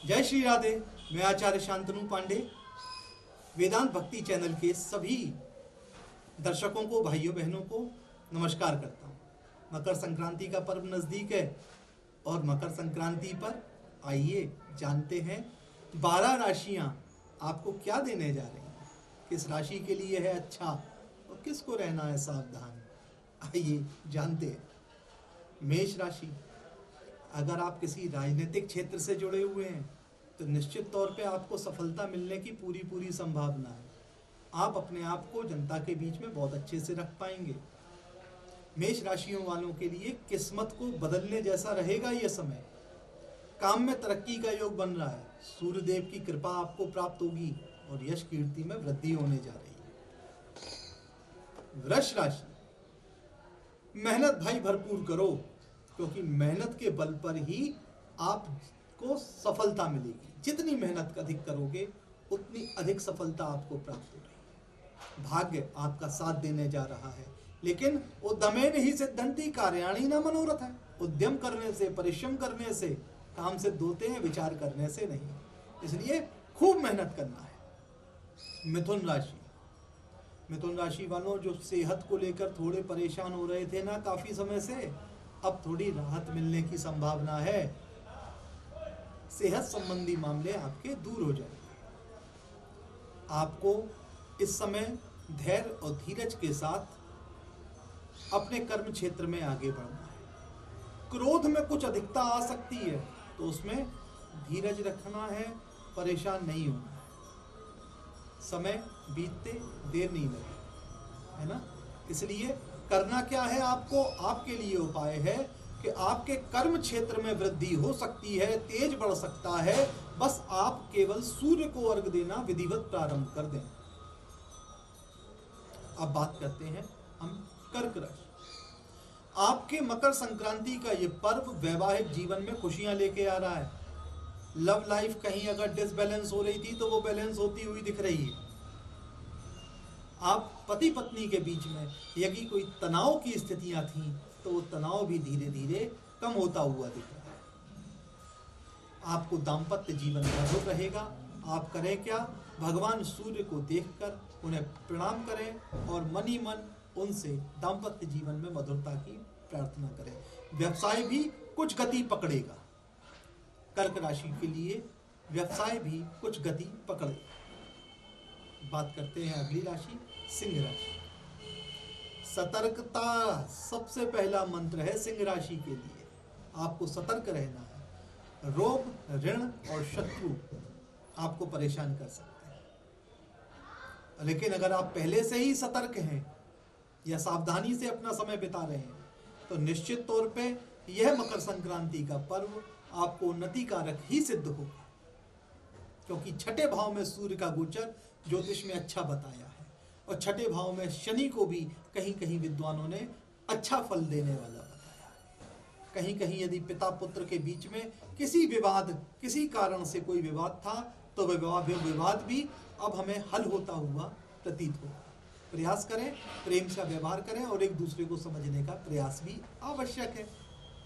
जय श्री राधे। मैं आचार्य शांतनु पांडे वेदांत भक्ति चैनल के सभी दर्शकों को, भाइयों बहनों को नमस्कार करता हूँ। मकर संक्रांति का पर्व नज़दीक है और मकर संक्रांति पर आइए जानते हैं 12 राशियाँ आपको क्या देने जा रही हैं, किस राशि के लिए है अच्छा और किसको रहना है सावधान। आइए जानते हैं। मेष राशि, अगर आप किसी राजनीतिक क्षेत्र से जुड़े हुए हैं तो निश्चित तौर पे आपको सफलता मिलने की पूरी संभावना है। आप अपने आप को जनता के बीच में बहुत अच्छे से रख पाएंगे। मेष राशियों वालों के लिए किस्मत को बदलने जैसा रहेगा ये समय। काम में तरक्की का योग बन रहा है। सूर्यदेव की कृपा आपको प्राप्त होगी और यश कीर्ति में वृद्धि होने जा रही है। वृष राशि, मेहनत भाई भरपूर करो, क्योंकि मेहनत के बल पर ही आपको सफलता मिलेगी। जितनी मेहनत अधिक करोगे उतनी अधिक सफलता आपको प्राप्त हो रही है। भाग्य आपका साथ देने जा रहा है, लेकिन उद्यमेन ही सिद्धंति कार्याणि न मनोरथ है। उद्यम करने से, परिश्रम करने से काम सिद्ध होते हैं, विचार करने से नहीं। इसलिए खूब मेहनत करना है। मिथुन राशि, मिथुन राशि वालों जो सेहत को लेकर थोड़े परेशान हो रहे थे ना काफी समय से, अब थोड़ी राहत मिलने की संभावना है। सेहत संबंधी मामले आपके दूर हो जाएंगे। आपको इस समय धैर्य और धीरज के साथ अपने कर्म क्षेत्र में आगे बढ़ना है। क्रोध में कुछ अधिकता आ सकती है तो उसमें धीरज रखना है, परेशान नहीं होना है। समय बीतते देर नहीं लगे, है ना। इसलिए करना क्या है आपको, आपके लिए उपाय है कि आपके कर्म क्षेत्र में वृद्धि हो सकती है, तेज बढ़ सकता है। बस आप केवल सूर्य को अर्घ देना विधिवत प्रारंभ कर दें। अब बात करते हैं हम कर्क राशि। आपके मकर संक्रांति का ये पर्व वैवाहिक जीवन में खुशियां लेके आ रहा है। लव लाइफ कहीं अगर डिसबैलेंस हो रही थी तो वो बैलेंस होती हुई दिख रही है। आप पति पत्नी के बीच में यदि कोई तनाव की स्थितियां थीं तो वो तनाव भी धीरे धीरे कम होता हुआ दिख रहा है। आपको दाम्पत्य जीवन मधुर रहेगा। आप करें क्या, भगवान सूर्य को देखकर उन्हें प्रणाम करें और मन ही मन उनसे दाम्पत्य जीवन में मधुरता की प्रार्थना करें। व्यवसाय भी कुछ गति पकड़ेगा। कर्क राशि के लिए व्यवसाय भी कुछ गति पकड़ेगा। बात करते हैं अगली राशि, सिंह राशि। सतर्कता सबसे पहला मंत्र है सिंह राशि के लिए। आपको सतर्क रहना है। रोग, ऋण और शत्रु आपको परेशान कर सकते हैं, लेकिन अगर आप पहले से ही सतर्क हैं या सावधानी से अपना समय बिता रहे हैं तो निश्चित तौर पे यह मकर संक्रांति का पर्व आपको उन्नति कारक ही सिद्ध होगा, क्योंकि छठे भाव में सूर्य का गोचर ज्योतिष में अच्छा बताया है और छठे भाव में शनि को भी कहीं कहीं विद्वानों ने अच्छा फल देने वाला बताया है। कहीं कहीं यदि पिता पुत्र के बीच में किसी विवाद, किसी कारण से कोई विवाद था तो विवाद भी अब हमें हल होता हुआ प्रतीत होगा। प्रयास करें, प्रेम से व्यवहार करें और एक दूसरे को समझने का प्रयास भी आवश्यक है।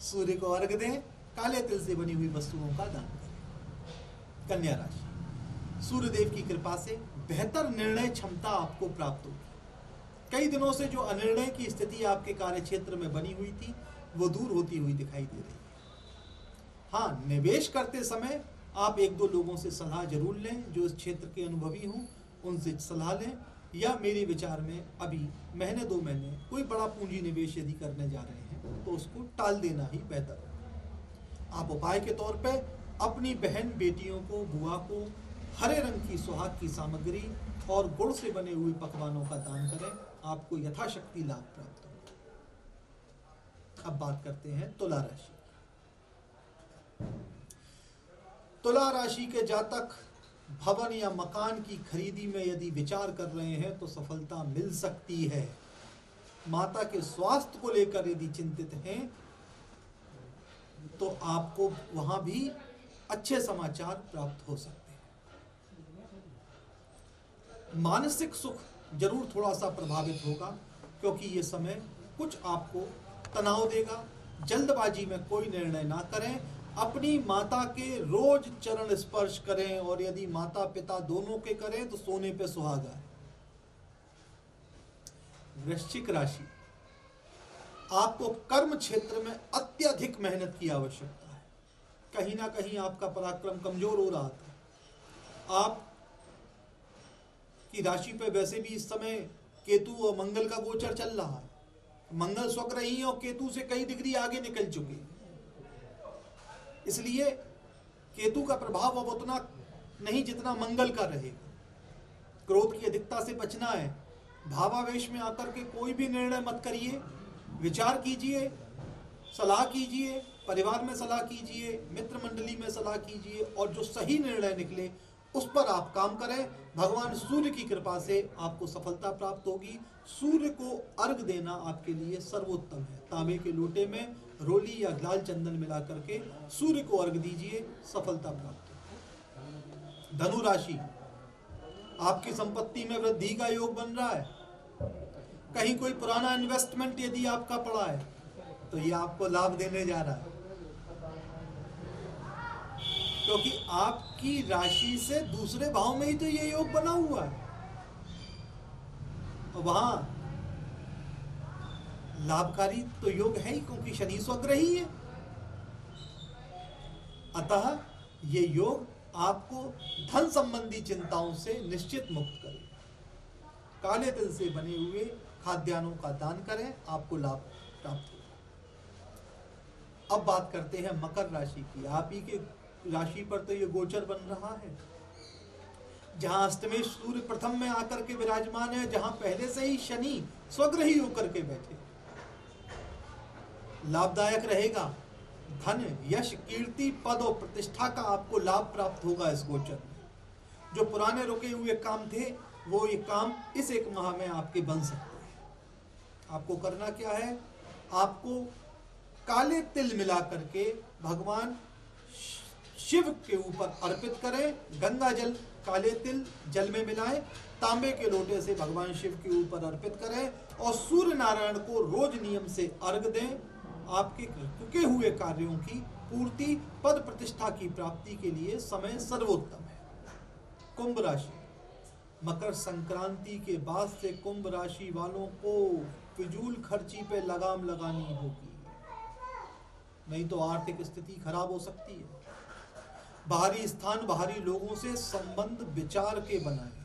सूर्य को अर्घ दें, काले तिल से बनी हुई वस्तुओं का दान करें। कन्या राशि, सूर्यदेव की कृपा से बेहतर निर्णय क्षमता आपको प्राप्त होगी। कई दिनों से जो अनिर्णय की स्थिति आपके कार्य क्षेत्र में बनी हुई थी वो दूर होती हुई दिखाई दे रही है। हाँ, निवेश करते समय आप एक दो लोगों से सलाह जरूर लें जो इस क्षेत्र के अनुभवी हों, उनसे सलाह लें। या मेरे विचार में अभी महीने 2 महीने कोई बड़ा पूंजी निवेश यदि करने जा रहे हैं तो उसको टाल देना ही बेहतर है। आप उपाय के तौर पे अपनी बहन बेटियों को, बुआ को हरे रंग की सुहाग की सामग्री और गुड़ से बने हुए पकवानों का दान करें। आपको यथाशक्ति लाभ प्राप्त होगा। अब बात करते हैं तुला राशि। तुला राशि के जातक भवन या मकान की खरीदी में यदि विचार कर रहे हैं तो सफलता मिल सकती है। माता के स्वास्थ्य को लेकर यदि चिंतित हैं तो आपको वहां भी अच्छे समाचार प्राप्त हो सकते हैं। मानसिक सुख जरूर थोड़ा सा प्रभावित होगा, क्योंकि ये समय कुछ आपको तनाव देगा। जल्दबाजी में कोई निर्णय ना करें अपनी माता के रोज चरण स्पर्श करें, और यदि माता पिता दोनों के करें तो सोने पे सुहागा है। वृश्चिक राशि, आपको कर्म क्षेत्र में अत्यधिक मेहनत की आवश्यकता है। कहीं ना कहीं आपका पराक्रम कमजोर हो रहा था। आप की राशि पे वैसे भी इस समय केतु और मंगल का गोचर चल रहा है। मंगल स्वग्रही और केतु से कई डिग्री आगे निकल चुके, इसलिए केतु का प्रभाव अब उतना नहीं जितना मंगल का रहेगा। क्रोध की अधिकता से बचना है। भावावेश में आकर के कोई भी निर्णय मत करिए, विचार कीजिए, सलाह कीजिए, परिवार में सलाह कीजिए, मित्र मंडली में सलाह कीजिए, और जो सही निर्णय निकले उस पर आप काम करें। भगवान सूर्य की कृपा से आपको सफलता प्राप्त होगी। सूर्य को अर्घ देना आपके लिए सर्वोत्तम है। तांबे के लोटे में रोली या लाल चंदन मिला करके सूर्य को अर्घ दीजिए, सफलता प्राप्त होगी। धनु राशि, आपकी संपत्ति में वृद्धि का योग बन रहा है। कहीं कोई पुराना इन्वेस्टमेंट यदि आपका पड़ा है तो ये आपको लाभ देने जा रहा है, क्योंकि आपकी राशि से दूसरे भाव में ही तो ये योग बना हुआ है, और वहां लाभकारी तो योग है ही, क्योंकि शनि स्वग्रही है। अतः ये योग आपको धन संबंधी चिंताओं से निश्चित मुक्त करेगा। काले तिल से बने हुए खाद्यान्नों का दान करें, आपको लाभ प्राप्त होगा। अब बात करते हैं मकर राशि की। आप ही के राशि पर तो ये गोचर बन रहा है, जहां अष्टमेश सूर्य प्रथम में आकर के विराजमान है, जहां पहले से ही शनि स्वग्रही होकर के बैठे। लाभदायक रहेगा। धन, यश, कीर्ति, पद और प्रतिष्ठा का आपको लाभ प्राप्त होगा इस गोचर में। जो पुराने रुके हुए काम थे वो ये काम इस एक माह में आपके बन सकते हैं। आपको करना क्या है, आपको काले तिल मिला करके भगवान शिव के ऊपर अर्पित करें। गंगा जल काले तिल जल में मिलाएं, तांबे के लोटे से भगवान शिव के ऊपर अर्पित करें, और सूर्य नारायण को रोज नियम से अर्घ दें। आपके रुके हुए कार्यों की पूर्ति, पद प्रतिष्ठा की प्राप्ति के लिए समय सर्वोत्तम है। कुंभ राशि, मकर संक्रांति के बाद से कुंभ राशि वालों को फिजूल खर्ची पे लगाम लगानी होगी, नहीं तो आर्थिक स्थिति खराब हो सकती है। बाहरी स्थान, बाहरी लोगों से संबंध विचार के बनाएं।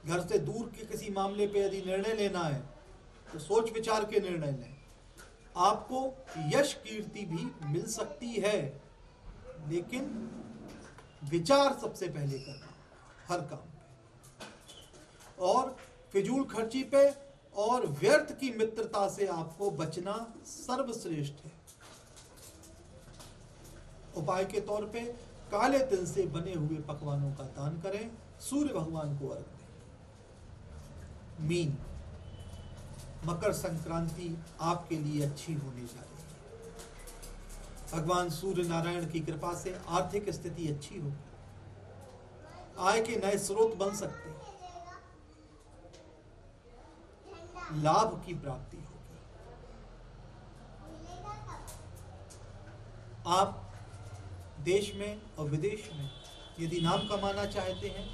घर से दूर के किसी मामले पे यदि निर्णय लेना है तो सोच विचार के निर्णय लें। आपको यश कीर्ति भी मिल सकती है, लेकिन विचार सबसे पहले करना हर काम पे, और फिजूल खर्ची पे और व्यर्थ की मित्रता से आपको बचना सर्वश्रेष्ठ है। उपाय के तौर पे काले तिल से बने हुए पकवानों का दान करें, सूर्य भगवान को अर्घ दें। मीन, मकर संक्रांति आपके लिए अच्छी होने जा रही है। भगवान सूर्य नारायण की कृपा से आर्थिक स्थिति अच्छी होगी, आय के नए स्रोत बन सकते हैं, लाभ की प्राप्ति होगी। आप देश में और विदेश में यदि नाम कमाना चाहते हैं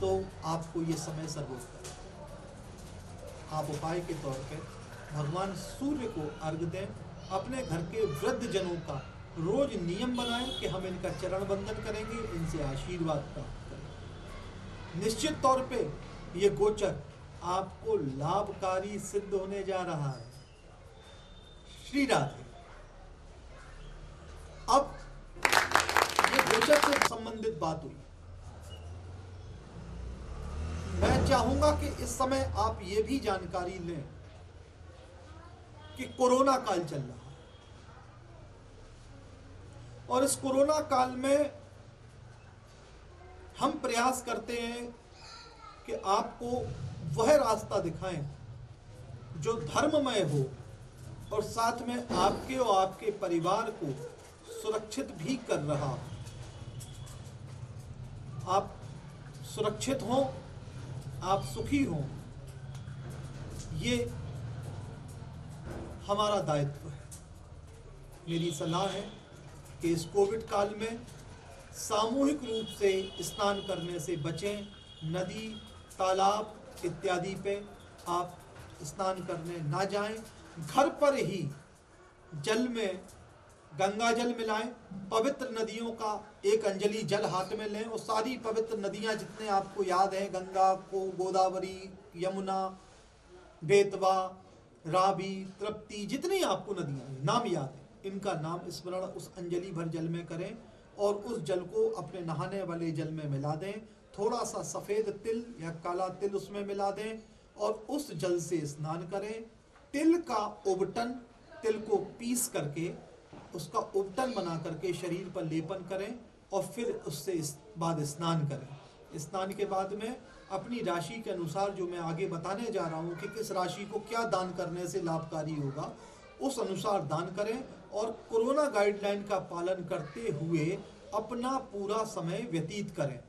तो आपको ये समय सर्वोत्तम है। आप उपाय के तौर पर भगवान सूर्य को अर्घ दें। अपने घर के वृद्ध जनों का रोज नियम बनाएं कि हम इनका चरण बंदन करेंगे, इनसे आशीर्वाद प्राप्त करेंगे। निश्चित तौर पे ये गोचर आपको लाभकारी सिद्ध होने जा रहा है। श्री राधे। अब ये गोचर से संबंधित बात हुई। मैं चाहूंगा कि इस समय आप ये भी जानकारी लें कि कोरोना काल चल रहा है, और इस कोरोना काल में हम प्रयास करते हैं कि आपको वह रास्ता दिखाएं जो धर्ममय हो और साथ में आपके और आपके परिवार को सुरक्षित भी कर रहा हो। आप सुरक्षित हों, आप सुखी हों, ये हमारा दायित्व है। मेरी सलाह है कि इस कोविड काल में सामूहिक रूप से स्नान करने से बचें। नदी, तालाब इत्यादि पे आप स्नान करने ना जाएं। घर पर ही जल में गंगा जल मिलाएं, पवित्र नदियों का एक अंजलि जल हाथ में लें और सारी पवित्र नदियां जितने आपको याद हैं, गंगा को, गोदावरी, यमुना, बेतवा, रावी, तृप्ति, जितनी आपको नदियां नाम याद हैं, इनका नाम स्मरण उस अंजलि भर जल में करें और उस जल को अपने नहाने वाले जल में मिला दें। थोड़ा सा सफ़ेद तिल या काला तिल उसमें मिला दें और उस जल से स्नान करें। तिल का उबटन, तिल को पीस करके उसका उबटन बना करके शरीर पर लेपन करें और फिर उससे बाद स्नान करें। स्नान के बाद में अपनी राशि के अनुसार, जो मैं आगे बताने जा रहा हूँ कि किस राशि को क्या दान करने से लाभकारी होगा, उस अनुसार दान करें और कोरोना गाइडलाइन का पालन करते हुए अपना पूरा समय व्यतीत करें।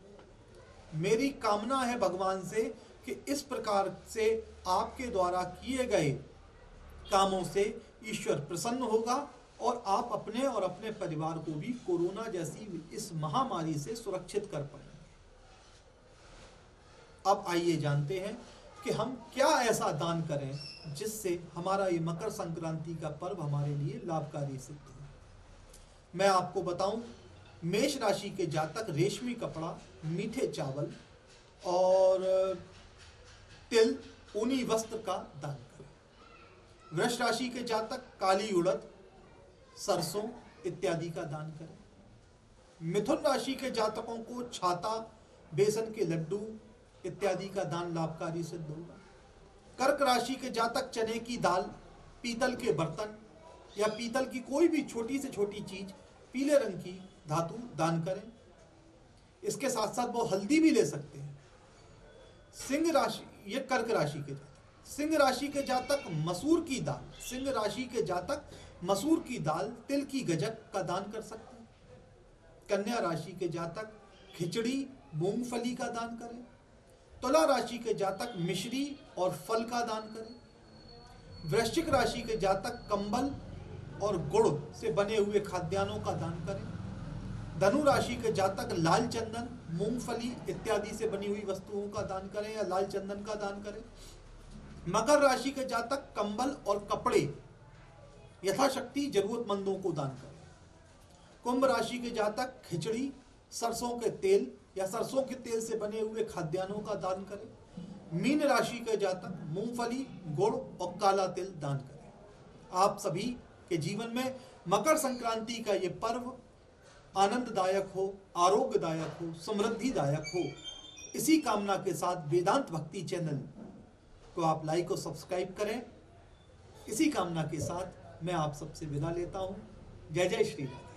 मेरी कामना है भगवान से कि इस प्रकार से आपके द्वारा किए गए कामों से ईश्वर प्रसन्न होगा और आप अपने और अपने परिवार को भी कोरोना जैसी इस महामारी से सुरक्षित कर पाएंगे। अब आइए जानते हैं कि हम क्या ऐसा दान करें जिससे हमारा ये मकर संक्रांति का पर्व हमारे लिए लाभकारी सिद्ध हो। मैं आपको बताऊं, मेष राशि के जातक रेशमी कपड़ा, मीठे चावल और तिल, ऊनी वस्त्र का दान करें। वृष राशि के जातक काली उड़द, सरसों इत्यादि का दान करें। मिथुन राशि के जातकों को छाता, बेसन के लड्डू इत्यादि का दान लाभकारी सिद्ध होगा। कर्क राशि के जातक चने की दाल, पीतल के बर्तन या पीतल की कोई भी छोटी से छोटी चीज, पीले रंग की धातु दान करें। इसके साथ साथ वो हल्दी भी ले सकते हैं। सिंह राशि, ये कर्क राशि के जातक। सिंह राशि के जातक मसूर की दाल, सिंह राशि के जातक मसूर की दाल, तिल की गजक का दान कर सकते हैं। कन्या राशि के जातक खिचड़ी, मूंगफली का दान करें। तुला राशि के जातक मिश्री और फल का दान करें। वृश्चिक राशि के जातक कंबल और गुड़ से बने हुए खाद्यान्नों का दान करें। धनु राशि के जातक लाल चंदन, मूंगफली इत्यादि से बनी हुई वस्तुओं का दान करें या लाल चंदन का दान करें। मकर राशि के जातक कंबल और कपड़े यथाशक्ति जरूरतमंदों को दान करें। कुंभ राशि के जातक खिचड़ी, सरसों के तेल या सरसों के तेल से बने हुए खाद्यान्नों का दान करें। मीन राशि के जातक मूंगफली, गुड़ और काला तिल दान करें। आप सभी के जीवन में मकर संक्रांति का ये पर्व आनंददायक हो, आरोग्यदायक हो, समृद्धिदायक हो, इसी कामना के साथ वेदांत भक्ति चैनल को आप लाइक और सब्सक्राइब करें। इसी कामना के साथ मैं आप सबसे विदा लेता हूँ। जय जय श्री राम।